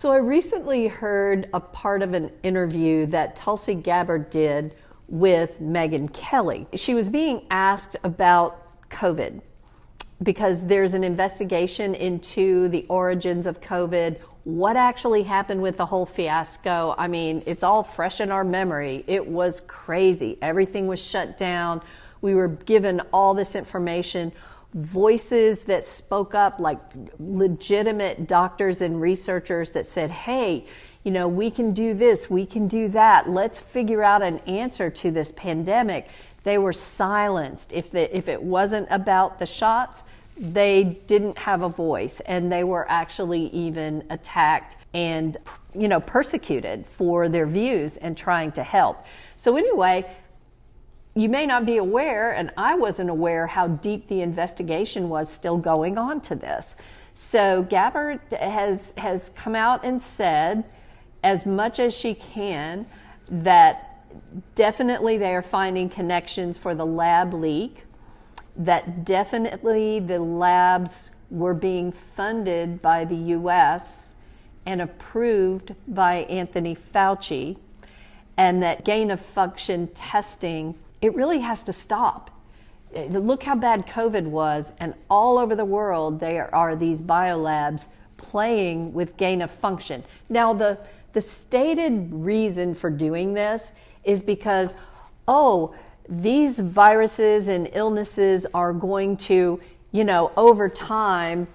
So I recently heard a part of an interview that Tulsi Gabbard did with Megyn Kelly. She was being asked about COVID because there's an investigation into the origins of COVID, what actually happened with the whole fiasco. I mean, it's all fresh in our memory. It was crazy. Everything was shut down. We were given all this information. Voices that spoke up, like legitimate doctors and researchers that said, hey, you know, we can do this, we can do that. Let's figure out an answer to this pandemic. They were silenced. If it wasn't about the shots, they didn't have a voice, and they were actually even attacked and, you know, persecuted for their views and trying to help. So anyway, you may not be aware, and I wasn't aware how deep the investigation was still going on to this. So Gabbard has come out and said, as much as she can, that definitely they are finding connections for the lab leak, that definitely the labs were being funded by the U.S. and approved by Anthony Fauci, and that gain-of-function testing, it really has to stop. Look how bad COVID was, and all over the world there are these biolabs playing with gain-of-function. Now, the stated reason for doing this is because, these viruses and illnesses are going to, you know, over time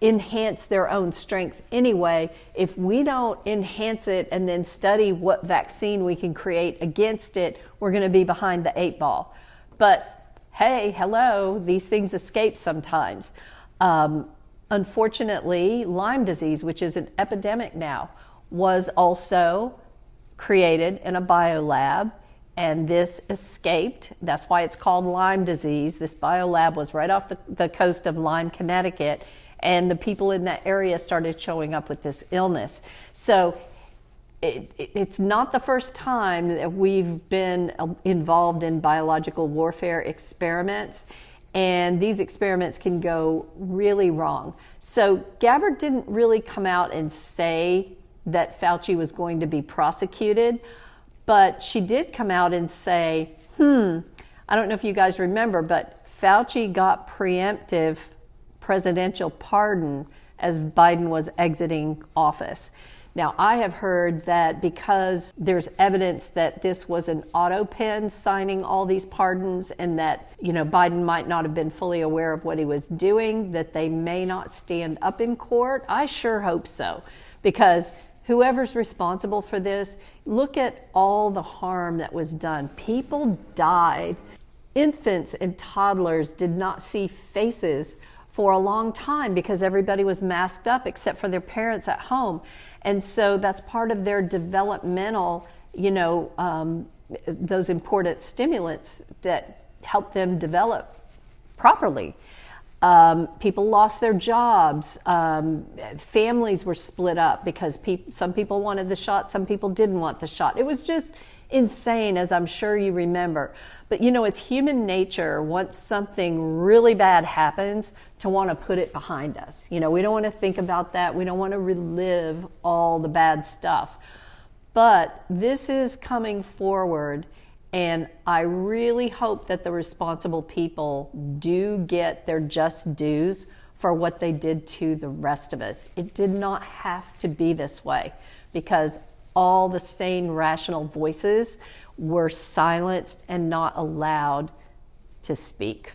enhance their own strength anyway. If we don't enhance it and then study what vaccine we can create against it, we're going to be behind the 8 ball. But hey, hello, these things escape sometimes. Unfortunately, Lyme disease, which is an epidemic now, was also created in a biolab, and this escaped. That's why it's called Lyme disease. This biolab was right off the coast of Lyme, Connecticut, and the people in that area started showing up with this illness. So it's not the first time that we've been involved in biological warfare experiments, and these experiments can go really wrong. So Gabbard didn't really come out and say that Fauci was going to be prosecuted, but she did come out and say, I don't know if you guys remember, but Fauci got preemptive presidential pardon as Biden was exiting office. Now, I have heard that because there's evidence that this was an auto pen signing all these pardons, and that, you know, Biden might not have been fully aware of what he was doing, that they may not stand up in court. I sure hope so, because whoever's responsible for this, look at all the harm that was done. People died. Infants and toddlers did not see faces for a long time because everybody was masked up except for their parents at home. And so that's part of their developmental, you know, those important stimulants that help them develop properly. People lost their jobs. Families were split up because some people wanted the shot, some people didn't want the shot. It was just insane, as I'm sure you remember. But you know, it's human nature, once something really bad happens, to want to put it behind us. You know, we don't want to think about that. We don't want to relive all the bad stuff. But this is coming forward, and I really hope that the responsible people do get their just dues for what they did to the rest of us. It did not have to be this way, because all the sane, rational voices were silenced and not allowed to speak.